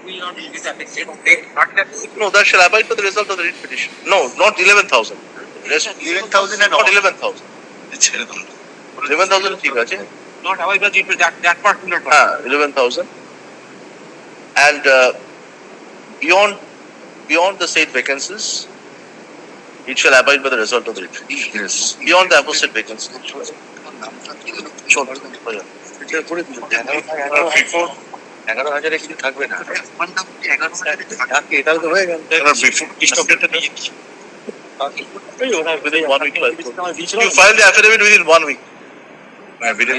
will not be affected. Not that. No, that shall abide by the result of the writ petition. No, not 11,000. 11,000 and not all. 11,000. 11,000 ঠিক আছে? Not abide by that particular. 11,000. And beyond the said vacancies, it shall abide by the result of the writ. Yes. Beyond the aforesaid vacancies. Before 11,000 কিছু থাকবে না। এটাও তো হয়ে গেল। Within 1 week. You file the affidavit within 1 week. Within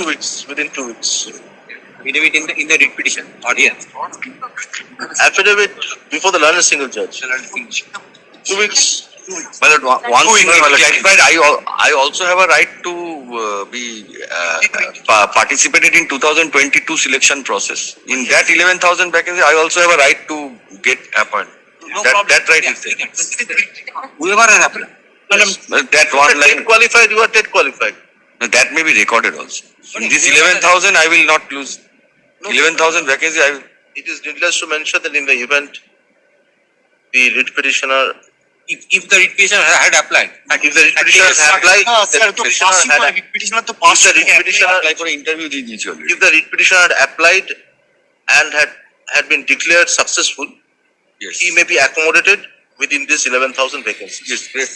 2 weeks. Within 2 weeks. Affidavit in the writ petition audience. Affidavit before the learned single judge. 2 weeks. But one thing clarified, I also have a right to be participated in 2022 selection process. In that 11,000 vacancy, I also have a right to get appointed. That right is there. Whoever has applied. That one line, Qualified, you are TET qualified. that may be recorded also. In this 11,000, I will not lose. 11,000 vacancy, I will. It is needless to mention that in the event the writ petitioner, If the writ petitioner had applied. if the writ petitioner had applied, the writ petitioner had apply for interview দিয়ে দিয়েছি already. if the writ petitioner had applied and had been declared successful, Yes. he may be accommodated within this 11,000 vacancies. Yes.